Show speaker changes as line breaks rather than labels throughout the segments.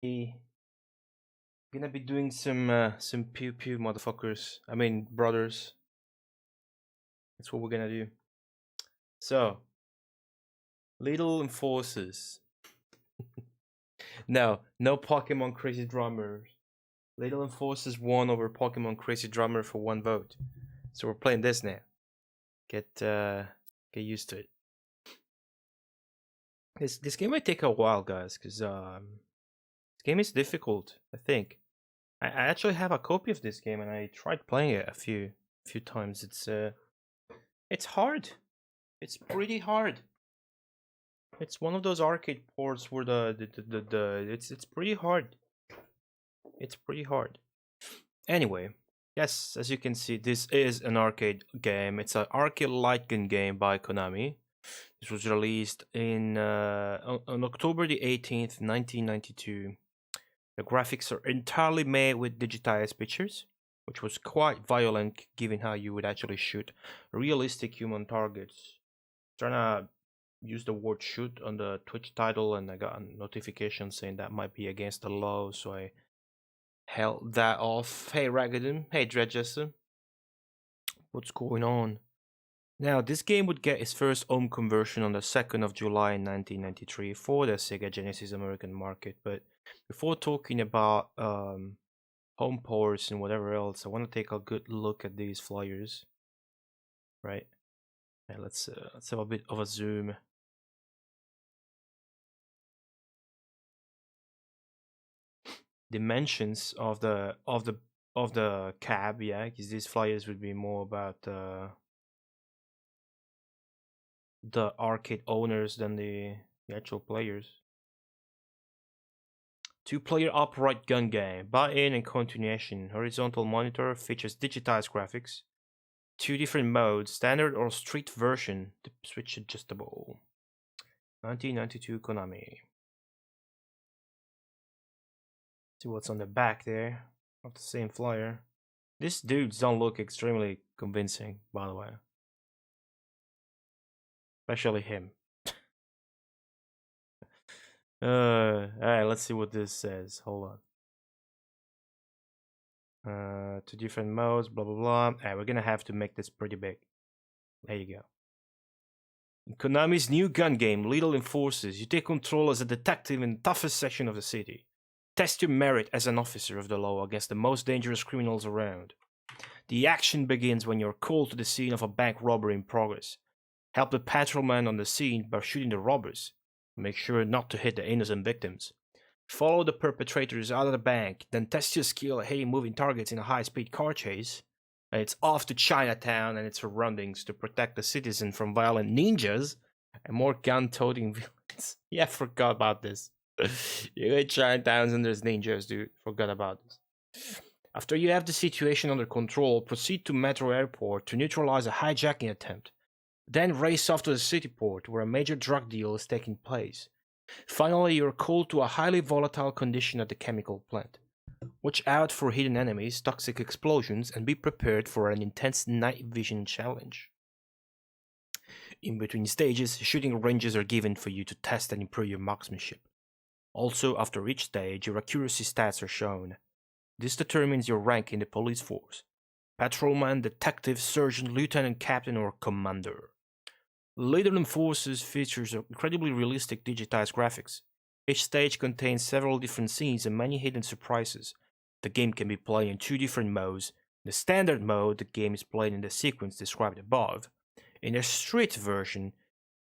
gonna be doing some pew pew motherfuckers. I mean brothers. That's what we're gonna do. So, Little Enforcers. No Pokemon Crazy Drummers. Little Enforcers won over Pokemon Crazy Drummer for 1 vote. So we're playing this now. Get used to it. This game might take a while, guys, because this game is difficult. I think I actually have a copy of this game, and I tried playing it a few times. It's hard. It's pretty hard. It's one of those arcade ports where it's pretty hard. It's pretty hard. Anyway, yes, as you can see, this is an arcade game. It's an arcade light gun game by Konami. This was released on October the 18th, 1992. The graphics are entirely made with digitized pictures, which was quite violent given how you would actually shoot realistic human targets. Trying to use the word shoot on the Twitch title, and I got a notification saying that might be against the law, so I held that off. Hey Ragadin, hey Dredjester, what's going on? Now, this game would get its first home conversion on the 2nd of July in 1993 for the Sega Genesis American market. But before talking about home ports and whatever else, I want to take a good look at these flyers. Right? And let's have a bit of a zoom. Dimensions of the cab, yeah, because these flyers would be more about the arcade owners than the actual players. 2-player upright gun game, buy-in and continuation. Horizontal monitor features digitized graphics. 2 different modes, standard or street version. The switch adjustable. 1992 Konami. See what's on the back there of the same flyer. These dudes don't look extremely convincing, by the way. Especially him. Alright, let's see what this says. Hold on. 2 different modes, blah blah blah. Alright, we're gonna have to make this pretty big. There you go. In Konami's new gun game, Little Enforcers, you take control as a detective in the toughest section of the city. Test your merit as an officer of the law against the most dangerous criminals around. The action begins when you're called to the scene of a bank robbery in progress. Help the patrolman on the scene by shooting the robbers. Make sure not to hit the innocent victims. Follow the perpetrators out of the bank, then test your skill at hitting moving targets in a high-speed car chase. And it's off to Chinatown and its surroundings to protect the citizen from violent ninjas and more gun-toting villains. Yeah, I forgot about this. You hit Chinatowns and there's ninjas, dude. Forgot about this. After you have the situation under control, proceed to Metro Airport to neutralize a hijacking attempt. Then race off to the city port, where a major drug deal is taking place. Finally, you are called to a highly volatile condition at the chemical plant. Watch out for hidden enemies, toxic explosions, and be prepared for an intense night vision challenge. In between stages, shooting ranges are given for you to test and improve your marksmanship. Also, after each stage, your accuracy stats are shown. This determines your rank in the police force: patrolman, detective, sergeant, lieutenant, captain, or commander. Little Enforcers features incredibly realistic digitized graphics. Each stage contains several different scenes and many hidden surprises. The game can be played in 2 different modes. In the standard mode, the game is played in the sequence described above. In the street version,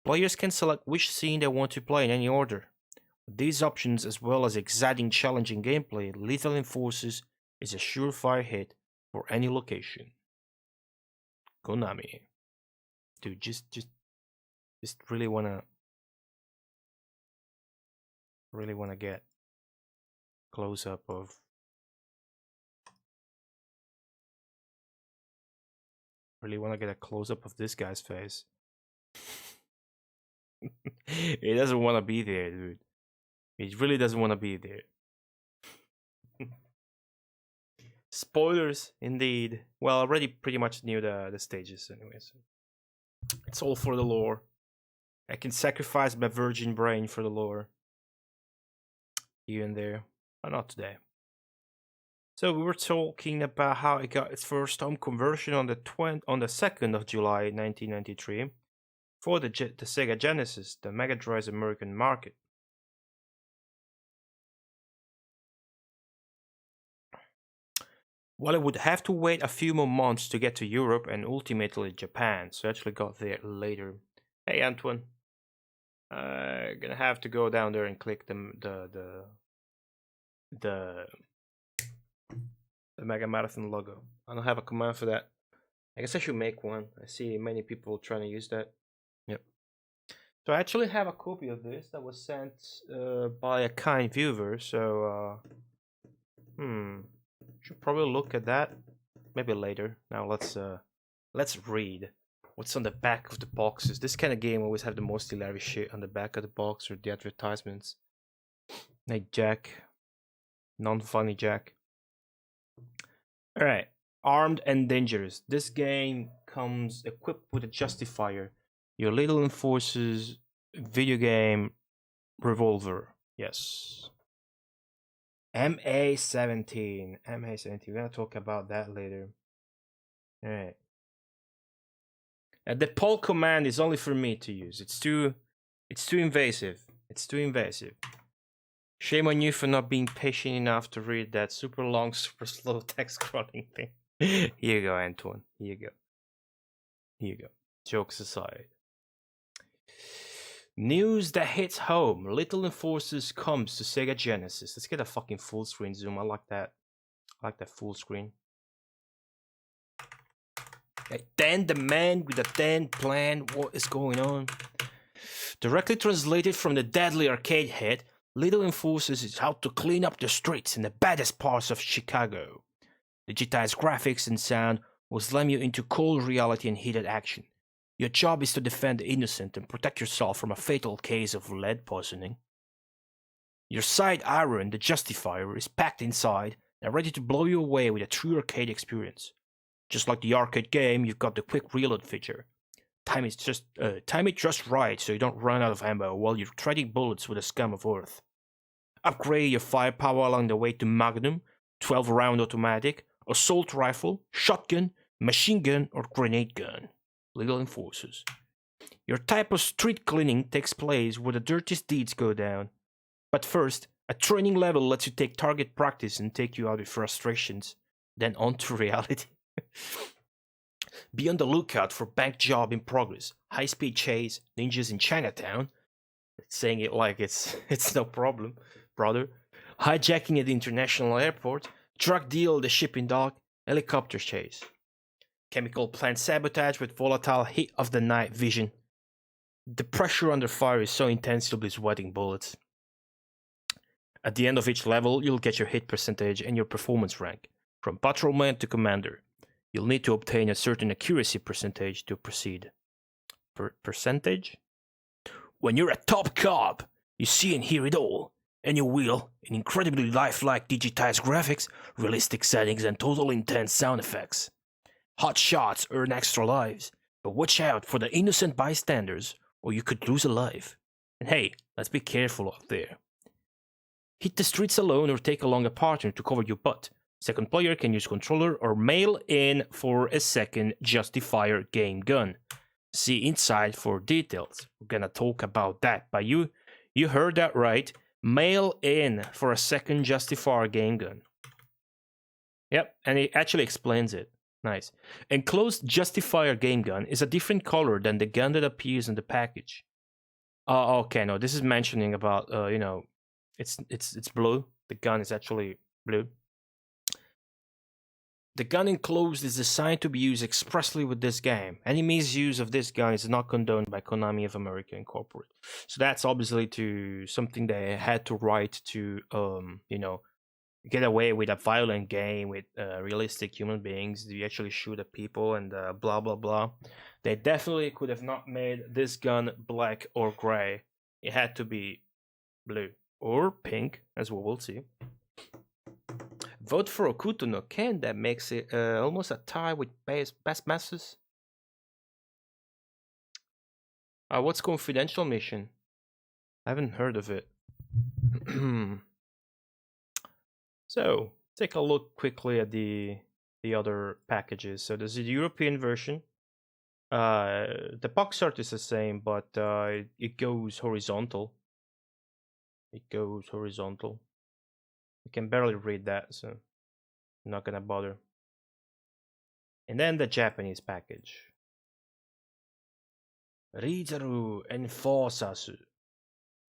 players can select which scene they want to play in any order. With these options, as well as exciting, challenging gameplay, Lethal Enforcers is a surefire hit for any location. Konami. Dude, just really wanna get close up of a close up of this guy's face. He doesn't want to be there, dude. He really doesn't want to be there. Spoilers, indeed. Well, I already pretty much knew the stages anyway, so it's all for the lore. I can sacrifice my virgin brain for the lore. Here and there. not today. So we were talking about how it got its first home conversion on the 2nd of July 1993 for the Sega Genesis, the Mega Drive's American market. Well, it would have to wait a few more months to get to Europe and ultimately Japan, so I actually got there later. Hey Antoine, gonna have to go down there and click the Megamarathon logo. I don't have a command for that. I guess I should make one. I see many people trying to use that. Yep. So I actually have a copy of this that was sent by a kind viewer. So should probably look at that maybe later. Now let's read what's on the back of the boxes. This kind of game always have the most hilarious shit on the back of the box or the advertisements. Hey Jack, non-funny Jack. All right, Armed and Dangerous. This game comes equipped with a justifier. Your Little Enforcers video game revolver. Yes. MA17. MA17. We're gonna talk about that later. All right. The poll command is only for me to use. It's too invasive. It's too invasive. Shame on you for not being patient enough to read that super long, super slow text scrolling thing. Here you go, Antoine. Here you go. Here you go. Jokes aside. News that hits home. Little Enforcers comes to Sega Genesis. Let's get a fucking full screen zoom. I like that. I like that full screen. Dan the man with the Dan plan. What is going on? Directly translated from the deadly arcade hit, Little Enforcers is out to clean up the streets in the baddest parts of Chicago. Digitized graphics and sound will slam you into cold reality and heated action. Your job is to defend the innocent and protect yourself from a fatal case of lead poisoning. Your side iron, the Justifier, is packed inside and ready to blow you away with a true arcade experience. Just like the arcade game, you've got the quick reload feature. Time it just right so you don't run out of ammo while you're trading bullets with a scum of earth. Upgrade your firepower along the way to Magnum, 12-round automatic, assault rifle, shotgun, machine gun, or grenade gun. Little Enforcers. Your type of street cleaning takes place where the dirtiest deeds go down. But first, a training level lets you take target practice and take you out of frustrations, then on to reality. Be on the lookout for bank job in progress, high-speed chase, ninjas in Chinatown. Saying it like it's no problem, brother. Hijacking at the international airport, drug deal at the shipping dock, helicopter chase. Chemical plant sabotage with volatile heat of the night vision. The pressure under fire is so intense you'll be sweating bullets. At the end of each level, you'll get your hit percentage and your performance rank, from patrolman to commander. You'll need to obtain a certain accuracy percentage to proceed. Percentage? When you're a top cop, you see and hear it all, and you will, in incredibly lifelike digitized graphics, realistic settings, and total intense sound effects. Hot shots earn extra lives, but watch out for the innocent bystanders, or you could lose a life. And hey, let's be careful out there. Hit the streets alone or take along a partner to cover your butt. Second player can use controller or mail in for a second Justifier game gun. See inside for details. We're gonna talk about that, but you heard that right. Mail in for a second Justifier game gun. Yep, and it actually explains it. Nice. Enclosed Justifier game gun is a different color than the gun that appears in the package. Oh, okay, no, this is mentioning about it's blue. The gun is actually blue. The gun enclosed is designed to be used expressly with this game. Any misuse of this gun is not condoned by Konami of America Incorporated. So that's obviously to something they had to write to, get away with a violent game with realistic human beings. You actually shoot at people and blah, blah, blah. They definitely could have not made this gun black or gray. It had to be blue or pink, as we will see. Vote for Okuto no Ken. That makes it almost a tie with Best Masses. What's Confidential Mission? I haven't heard of it. So take a look quickly at the other packages. So there's a European version. The box art is the same, but it goes horizontal. It goes horizontal. You can barely read that, so I'm not gonna bother. And then the Japanese package. Rizaru Enforsasu,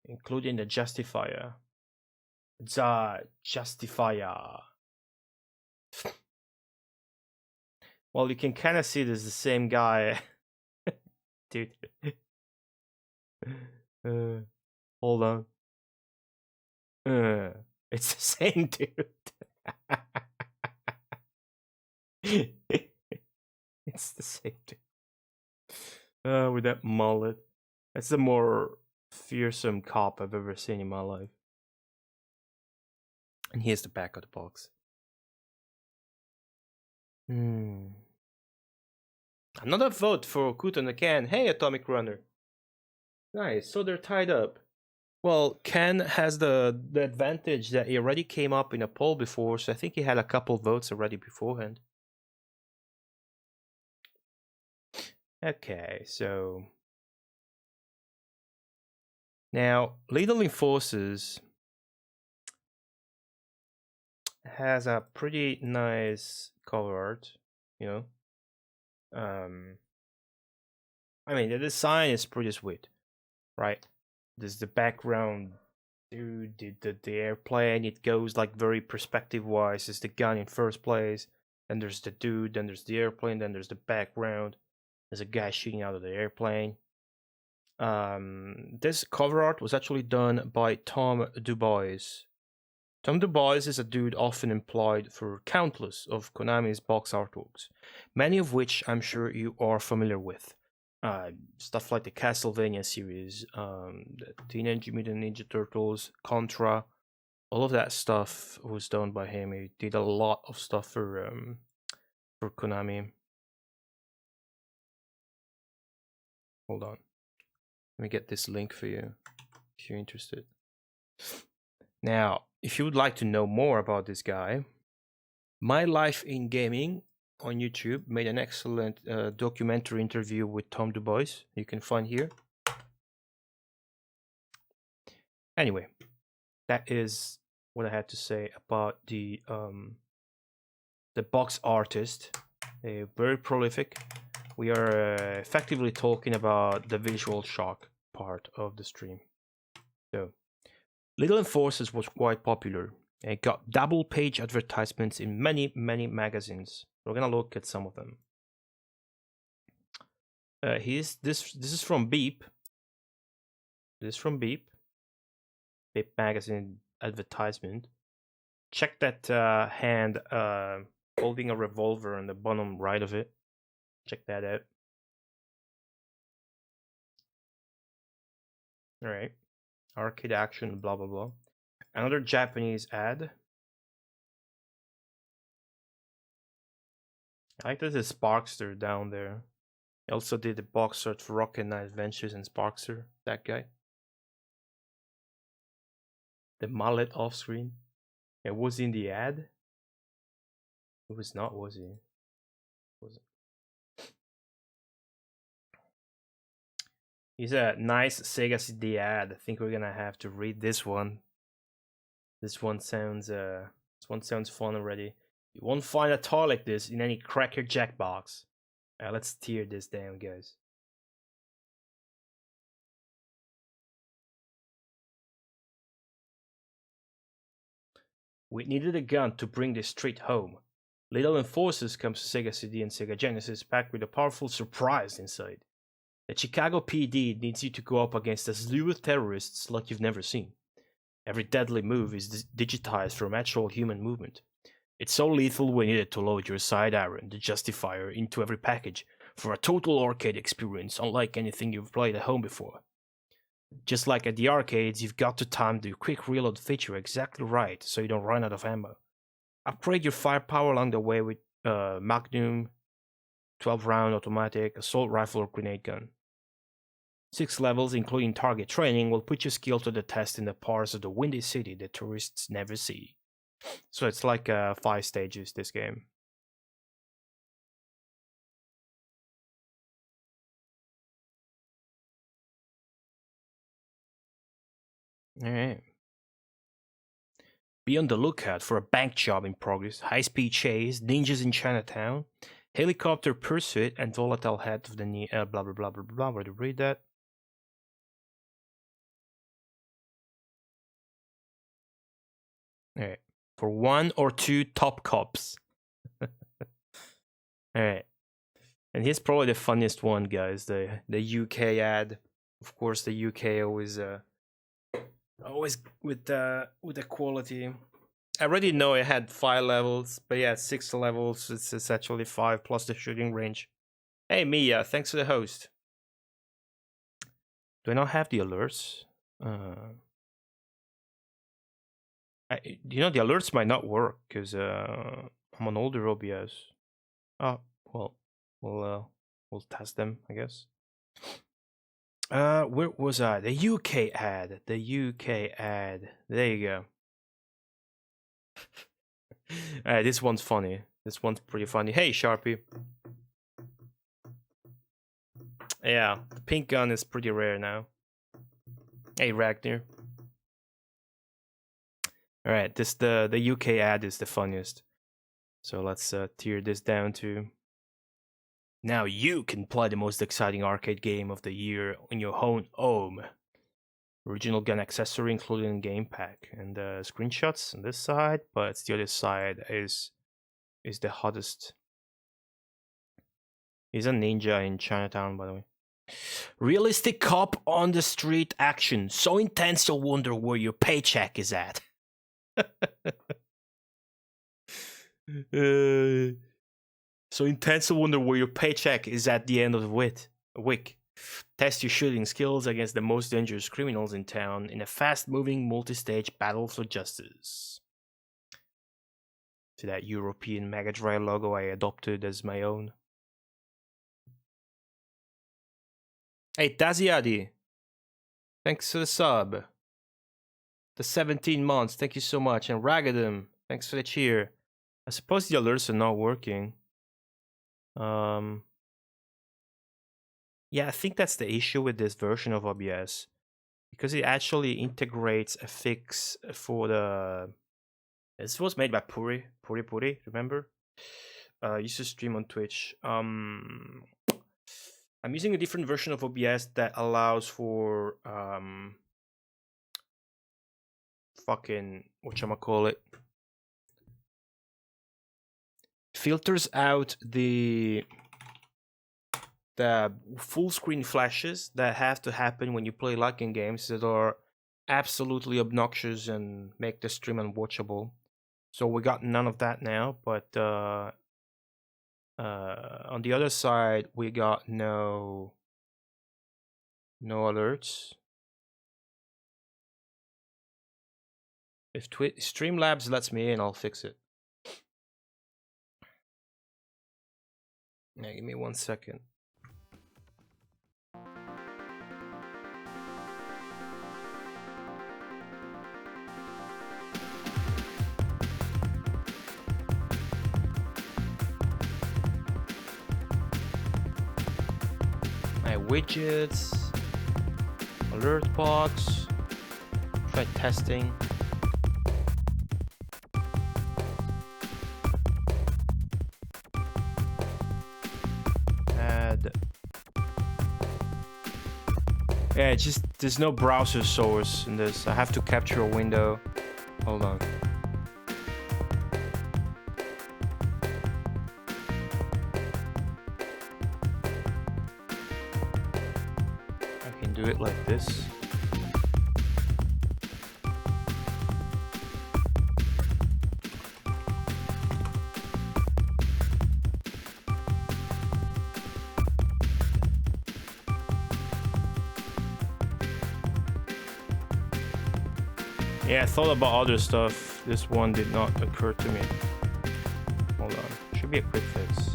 including the Justifier. The Justifier. Well, you can kind of see this is the same guy. Dude. Hold on. It's the same dude. It's the same dude. With that mullet. That's the more fearsome cop I've ever seen in my life. And here's the back of the box. Another vote for Kuton Ken. Hey, Atomic Runner. Nice, so they're tied up. Well, Ken has the advantage that he already came up in a poll before, so I think he had a couple votes already beforehand. Okay, so now Lethal Enforcers has a pretty nice cover art, you know. I mean, the design is pretty sweet, right? There's the background, dude, the airplane, it goes like very perspective wise. There's the gun in first place, then there's the dude, then there's the airplane, then there's the background. There's a guy shooting out of the airplane. This cover art was actually done by Tom Dubois. Tom Dubois is a dude often employed for countless of Konami's box artworks, many of which I'm sure you are familiar with. Stuff like the Castlevania series, the Teenage Mutant Ninja Turtles, Contra, all of that stuff was done by him. He did a lot of stuff for Konami. Hold on, let me get this link for you if you're interested. Now, if you would like to know more about this guy, My Life in Gaming on YouTube made an excellent documentary interview with Tom Dubois. You can find here. Anyway, that is what I had to say about the box artist. Very prolific. We are effectively talking about the visual shock part of the stream. So, Little Enforcers was quite popular. It got double-page advertisements in many, many magazines. We're gonna look at some of them. This is from Beep. This is from Beep. Beep magazine advertisement. Check that hand holding a revolver on the bottom right of it. Check that out. All right. Arcade action, blah blah blah. Another Japanese ad. I like that there's Sparkster down there. He also did the box art for Rocket Knight Adventures and Sparkster, that guy. The mullet off screen. It was in the ad. It was not, was he? Was it? He's a nice Sega CD ad. I think we're gonna have to read this one. This one sounds fun already. You won't find a toy like this in any Cracker Jack box. Let's tear this down, guys. We needed a gun to bring the street home. Little Enforcers comes to Sega CD and Sega Genesis packed with a powerful surprise inside. The Chicago PD needs you to go up against a slew of terrorists like you've never seen. Every deadly move is digitized from actual human movement. It's so lethal we needed to load your side iron, the Justifier, into every package for a total arcade experience unlike anything you've played at home before. Just like at the arcades, you've got to time the quick reload feature exactly right so you don't run out of ammo. Upgrade your firepower along the way with Magnum, 12-round automatic, assault rifle or grenade gun. 6 levels, including target training, will put your skill to the test in the parts of the Windy City that tourists never see. So it's like 5 stages, this game. Alright. Be on the lookout for a bank job in progress, high-speed chase, ninjas in Chinatown, helicopter pursuit, and volatile head of the blah blah blah blah blah. Where to read that? Alright. For 1 or 2 top cops. Alright. And here's probably the funniest one, guys. The UK ad. Of course, the UK always with the quality. I already know it had 5 levels, but yeah, 6 levels. It's actually 5 plus the shooting range. Hey Mia, thanks for the host. Do I not have the alerts? You know, the alerts might not work because I'm on older OBS. Oh well, we'll test them, I guess. Where was I? The UK ad. The UK ad. There you go. This one's funny. This one's pretty funny. Hey, Sharpie. Yeah, the pink gun is pretty rare now. Hey, Ragnar. All right, the UK ad is the funniest. So let's tear this down to. Now you can play the most exciting arcade game of the year on your own home. Original gun accessory included in game pack, and screenshots on this side, but the other side is the hottest. He's a ninja in Chinatown, by the way. Realistic cop on the street action, so intense you'll wonder where your paycheck is at. So intense to wonder where your paycheck is at the end of the week. Test your shooting skills against the most dangerous criminals in town in a fast-moving multi-stage battle for justice. To that European Mega Drive logo I adopted as my own. Hey, Taziadi. Thanks for the sub. The 17 months, thank you so much. And Ragadum, thanks for the cheer. I suppose the alerts are not working. Yeah, I think that's the issue with this version of OBS, because it actually integrates a fix for the. This was made by Puri, remember? Used to stream on Twitch. I'm using a different version of OBS that allows for fucking whatchamacallit. Filters out the full screen flashes that have to happen when you play liking games that are absolutely obnoxious and make the stream unwatchable. So we got none of that now, but on the other side we got no alerts. If Streamlabs lets me in, I'll fix it. Now, give me 1 second. My widgets, alert box, try testing. Yeah, it's just there's no browser source in this. I have to capture a window. Hold on. I can do it like this. Yeah, I thought about other stuff. This one did not occur to me. Hold on. Should be a quick fix.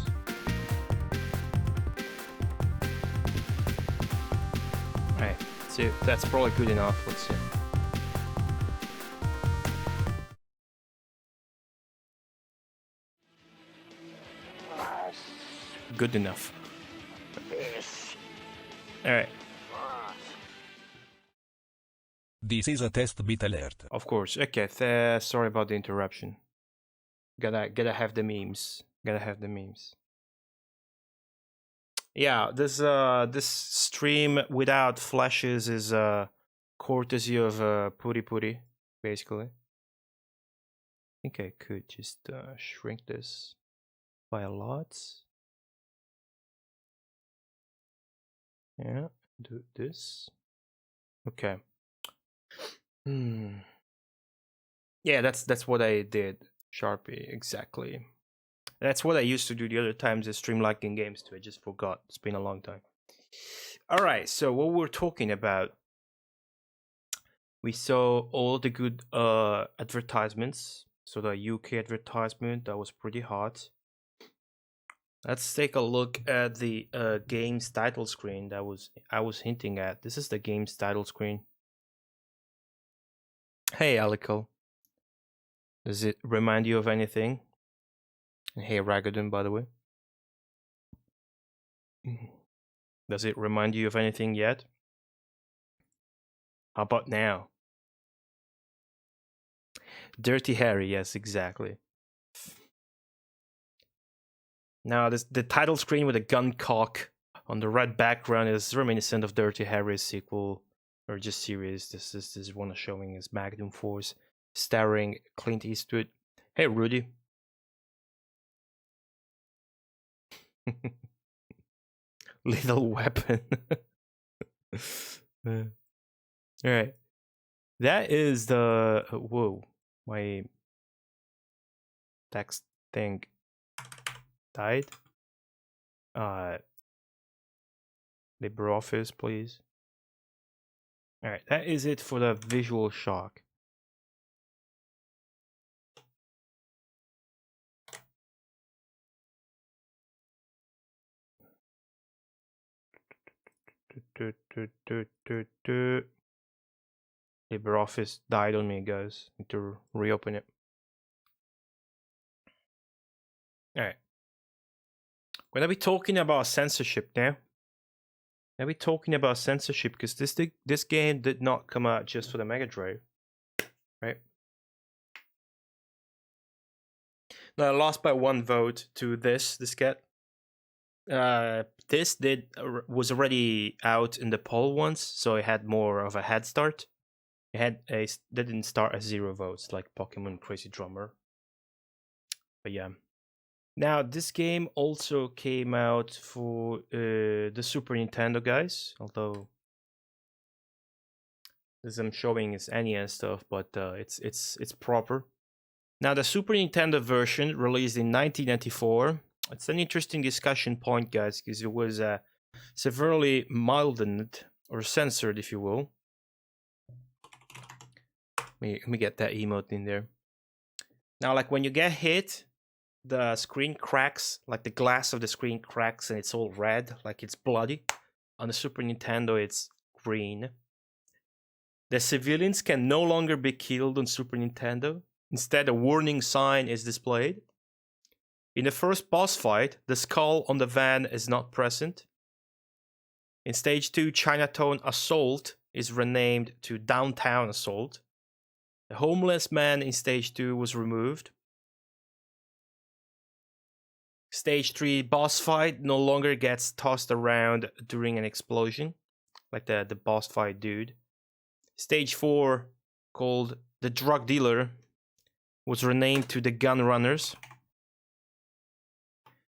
Alright, see, that's probably good enough. Let's see. good enough. All right.
This is a test bit alert.
Of course. Okay. Sorry about the interruption. Gotta have the memes. Gotta have the memes. Yeah, this stream without flashes is courtesy of Puri Puri, basically. I think I could just shrink this by a lot. Yeah, do this. Okay. Yeah, that's what I did. Sharpie, exactly. That's what I used to do the other times I stream liking games too. I just forgot. It's been a long time. All right, so what we're talking about, we saw all the good advertisements. So the UK advertisement that was pretty hot. Let's take a look at the game's title screen that I was hinting at. This is the game's title screen. Hey, Alico. Does it remind you of anything? And hey, Ragadan, by the way. Does it remind you of anything yet? How about now? Dirty Harry, yes, exactly. Now, the title screen with a gun cock on the red background is reminiscent of Dirty Harry's sequel, or just series. This is one showing is Magnum Force, starring Clint Eastwood. Hey, Rudy. Little Weapon. All right. That is the whoa, my text thing died. LibreOffice, please. All right, that is it for the visual shock. LibreOffice died on me, guys. Need to reopen it. All right. We're gonna be talking about censorship now. We're gonna be talking about censorship because this game did not come out just for the Mega Drive, right? No, I lost by 1 vote to this cat. This was already out in the poll once, so it had more of a head start. Didn't start at 0 votes like Pokemon Crazy Drummer. But yeah. Now this game also came out for the Super Nintendo, guys. Although this I'm showing is NES stuff, but it's proper. Now the Super Nintendo version released in 1994. It's an interesting discussion point, guys, because it was severely milded or censored, if you will. Let me get that emote in there. Now, like when you get hit, the screen cracks, like the glass of the screen cracks, and it's all red, like it's bloody. On the Super Nintendo, it's green. The civilians can no longer be killed on Super Nintendo. Instead, a warning sign is displayed. In the first boss fight, the skull on the van is not present. In Stage 2, Chinatown Assault is renamed to Downtown Assault. The homeless man in Stage 2 was removed. Stage 3 boss fight no longer gets tossed around during an explosion, like the boss fight dude. Stage 4, called the Drug Dealer, was renamed to the Gun Runners.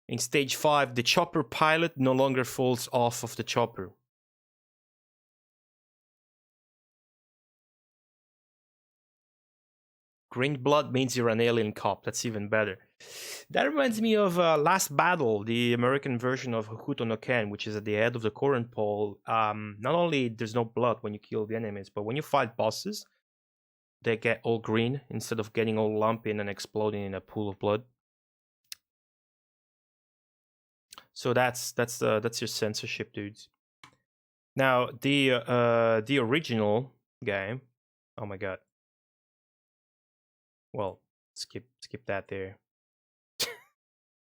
In Stage 5, the chopper pilot no longer falls off of the chopper. Green blood means you're an alien cop. That's even better. That reminds me of Last Battle, the American version of Hokuto no Ken, which is at the head of the current poll. Not only there's no blood when you kill the enemies, but when you fight bosses, they get all green instead of getting all lumpy and exploding in a pool of blood. So that's your censorship, dudes. Now the original game. Oh my god. Well, skip that there.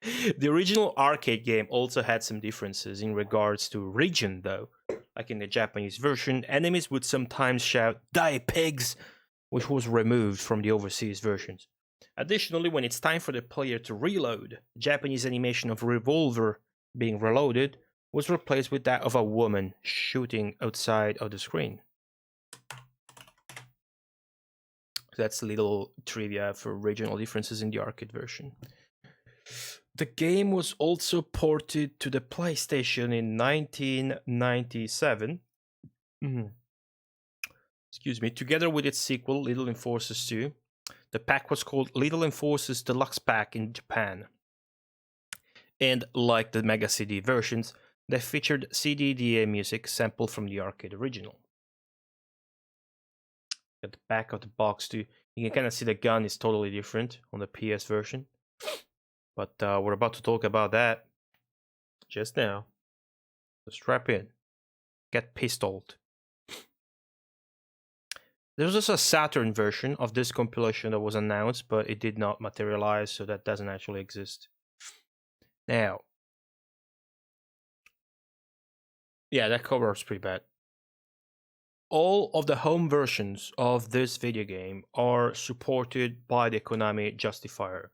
The original arcade game also had some differences in regards to region, though. Like in the Japanese version, enemies would sometimes shout, "Die pigs!" which was removed from the overseas versions. Additionally, when it's time for the player to reload, the Japanese animation of revolver being reloaded was replaced with that of a woman shooting outside of the screen. That's a little trivia for regional differences in the arcade version. The game was also ported to the PlayStation in 1997. Excuse me, together with its sequel, Little Enforcers 2. The pack was called Little Enforcers Deluxe Pack in Japan. And like the Mega CD versions, they featured CD-DA music sampled from the arcade original. At the back of the box too, you can kind of see the gun is totally different on the PS version. But we're about to talk about that just now. So strap in. Get pistoled. There's also a Saturn version of this compilation that was announced, but it did not materialize, so that doesn't actually exist. Now, yeah, that cover is pretty bad. All of the home versions of this video game are supported by the Konami Justifier.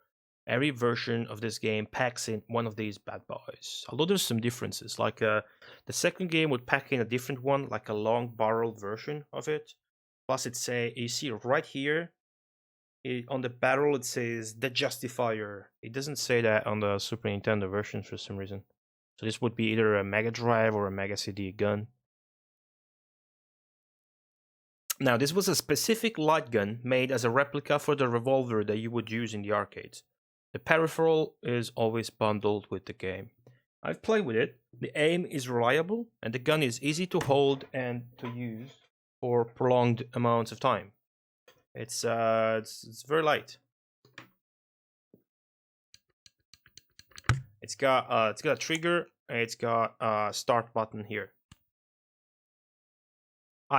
Every version of this game packs in one of these bad boys. Although there's some differences, like the second game would pack in a different one, like a long barreled version of it. Plus, you see right here on the barrel it says the Justifier. It doesn't say that on the Super Nintendo version for some reason. So this would be either a Mega Drive or a Mega CD gun. Now, this was a specific light gun made as a replica for the revolver that you would use in the arcades. The peripheral is always bundled with the game. I've played with it. The aim is reliable, and the gun is easy to hold and to use for prolonged amounts of time. It's very light. It's got a trigger and it's got a start button here.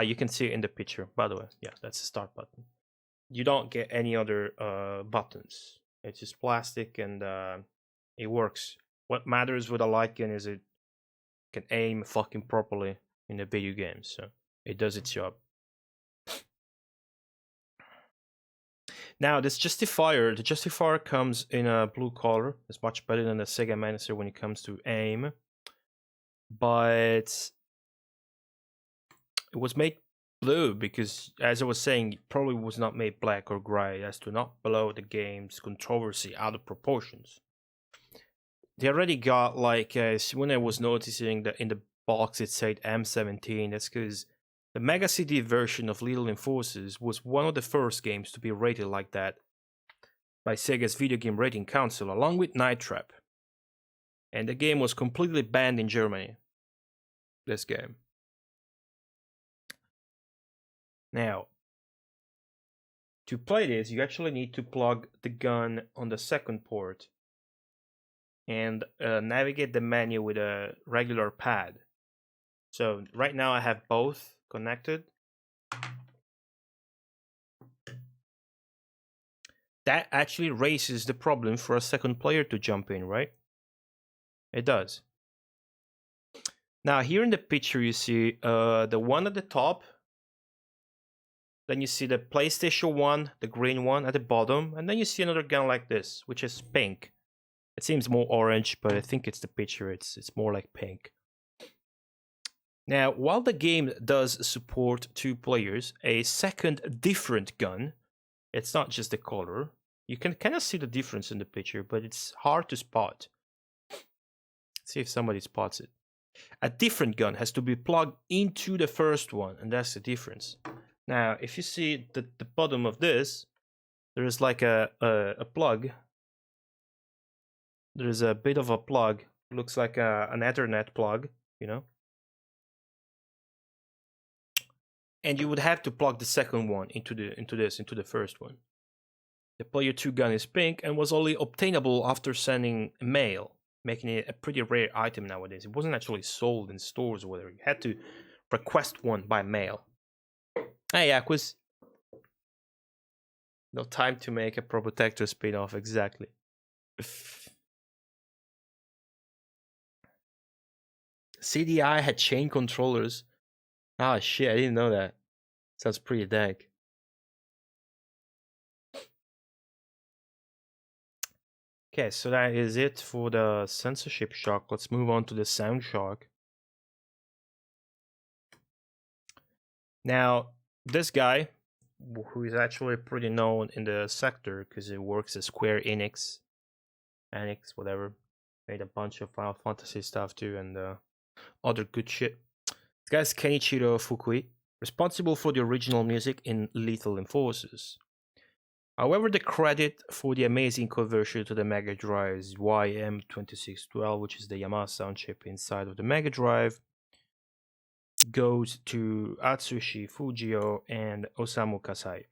You can see it in the picture, by the way. Yeah, that's the start button. You don't get any other buttons. It's just plastic and it works. What matters with a light gun is it can aim fucking properly in the video game, so it does its job. Now, the Justifier comes in a blue color. It's much better than the Sega Menacer when it comes to aim. But it was made blue because, as I was saying, it probably was not made black or gray as to not blow the game's controversy out of proportions. They already got, like, when I was noticing that in the box it said M17, that's because the Mega CD version of Little Enforcers was one of the first games to be rated like that by Sega's Video Game Rating Council, along with Night Trap. And the game was completely banned in Germany. This game. Now, to play this, you actually need to plug the gun on the second port and navigate the menu with a regular pad. So right now I have both connected. That actually raises the problem for a second player to jump in, right? It does. Now here in the picture you see the one at the top. Then you see the PlayStation 1, the green one at the bottom. And then you see another gun like this, which is pink. It seems more orange, but I think it's the picture. It's more like pink. Now, while the game does support 2 players, a second different gun, it's not just the color. You can kind of see the difference in the picture, but it's hard to spot. Let's see if somebody spots it. A different gun has to be plugged into the first one, and that's the difference. Now, if you see the bottom of this, there is like a plug. There is a bit of a plug. Looks like an Ethernet plug, you know. And you would have to plug the second one into the first one. The player 2 gun is pink and was only obtainable after sending mail, making it a pretty rare item nowadays. It wasn't actually sold in stores or whatever. You had to request one by mail. Hey, Aquas. No time to make a Probotector spin-off, exactly. CDI had chain controllers. Ah, shit, I didn't know that. Sounds pretty dank. Okay, so that is it for the censorship shock. Let's move on to the sound shock. Now, this guy, who is actually pretty known in the sector because he works at Square Enix, whatever, made a bunch of Final Fantasy stuff too and other good shit. This guy's Kenichiro Fukui, responsible for the original music in Lethal Enforcers. However, the credit for the amazing conversion to the Mega Drive's YM2612, which is the Yamaha sound chip inside of the Mega Drive, goes to Atsushi Fujio and Osamu Kasai.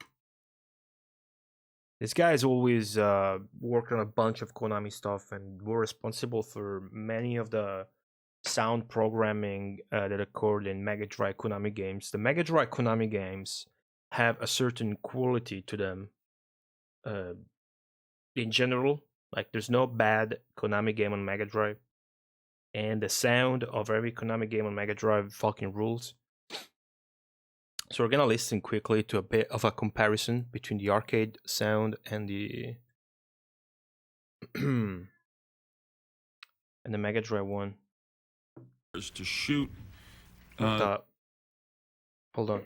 This guy is always worked on a bunch of Konami stuff and were responsible for many of the sound programming that occurred in Mega Drive Konami games. The Mega Drive Konami games have a certain quality to them in general. Like, there's no bad Konami game on Mega Drive. And the sound of every Konami game on Mega Drive fucking rules. So we're gonna listen quickly to a bit of a comparison between the arcade sound and the and the Mega Drive one.
Is to shoot.
Hold on.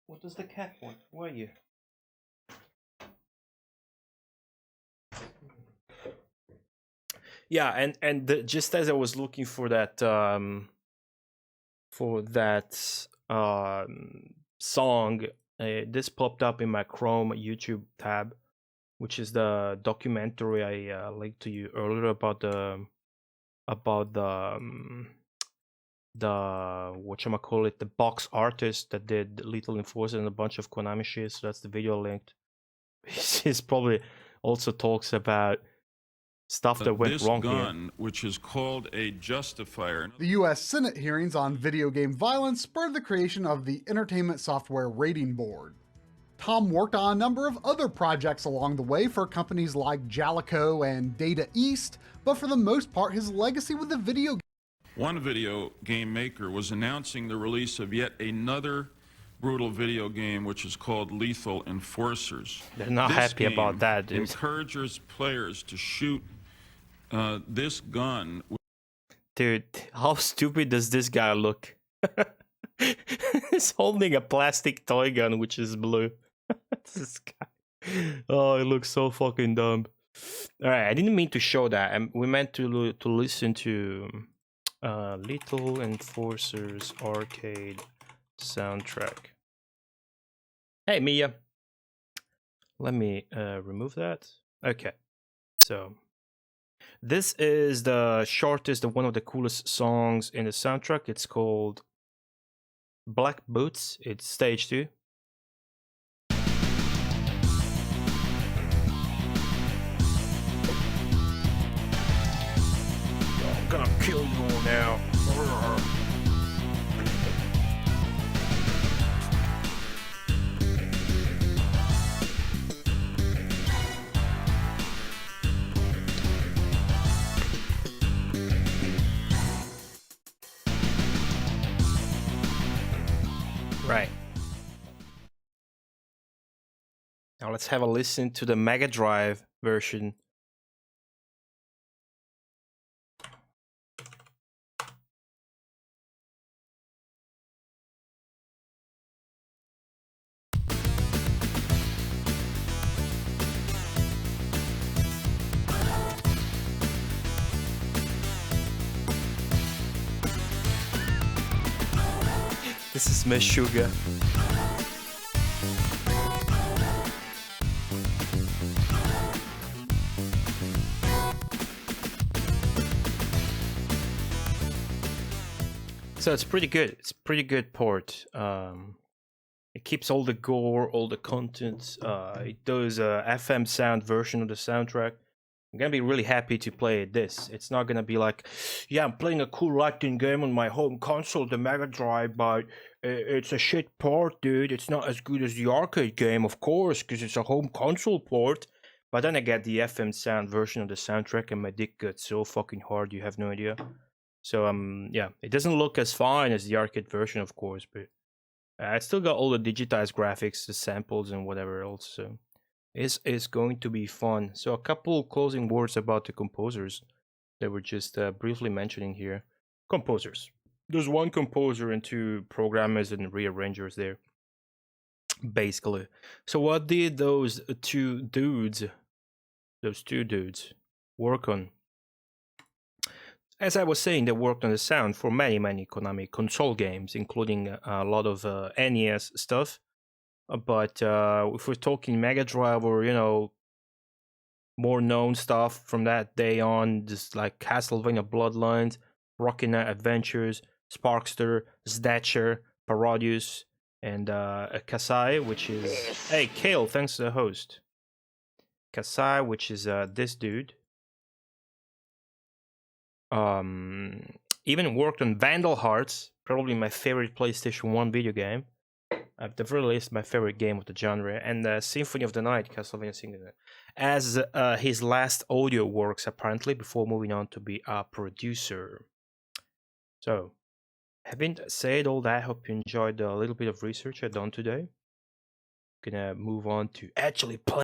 What does the cat want? Where are you? Yeah, and just as I was looking for that song, this popped up in my Chrome YouTube tab, which is the documentary I linked to you earlier about the whatchamacallit, the box artist that did Lethal Enforcer and a bunch of Konami shit. So that's the video linked. This probably also talks about stuff that went
this
wrong
gun,
here.
which is called a justifier.
The U.S. Senate hearings on video game violence spurred the creation of the Entertainment Software Rating Board. Tom worked on a number of other projects along the way for companies like Jalico and Data East, but for the most part, his legacy with the video
One video game maker was announcing the release of yet another brutal video game, which is called Lethal Enforcers.
They're not
This
happy
game
about that, dude.
encourages players to shoot this gun.
Dude, how stupid does this guy look? He's holding a plastic toy gun which is blue. This guy. Oh, it looks so fucking dumb. Alright, I didn't mean to show that. We meant to listen to Lethal Enforcers arcade soundtrack. Hey Mia. Let me remove that. Okay. So this is the shortest and one of the coolest songs in the soundtrack. It's called Black Boots. It's stage 2. I'm gonna kill you all now. Right. Now let's have a listen to the Mega Drive version. This is Meshuggah. So it's pretty good. It's a pretty good port. It keeps all the gore, all the content. It does a FM sound version of the soundtrack. I'm gonna be really happy to play this. It's not gonna be like, yeah, I'm playing a cool Latin game on my home console, the Mega Drive, but it's a shit port, dude. It's not as good as the arcade game, of course, because it's a home console port. But then I get the FM sound version of the soundtrack, and my dick gets so fucking hard, you have no idea. So yeah, it doesn't look as fine as the arcade version, of course, but it's still got all the digitized graphics, the samples, and whatever else. So it's going to be fun. So a couple closing words about the composers that we're just briefly mentioning here. Composers. There's one composer and two programmers and rearrangers there, basically. So what did those two dudes work on? As I was saying, they worked on the sound for many Konami console games, including a lot of NES stuff. But if we're talking Mega Drive or, you know, more known stuff from that day on, just like Castlevania Bloodlines, Rocky Knight Adventures, Sparkster, Snatcher, Parodius, and Kasai, which is... Hey, Kale, thanks to the host. Kasai, which is this dude. Even worked on Vandal Hearts, probably my favorite PlayStation 1 video game. At the very least, my favorite game of the genre, and Symphony of the Night, Castlevania Symphony, as his last audio works, apparently, before moving on to be a producer. So, having said all that, I hope you enjoyed the little bit of research I've done today. Gonna move on to actually play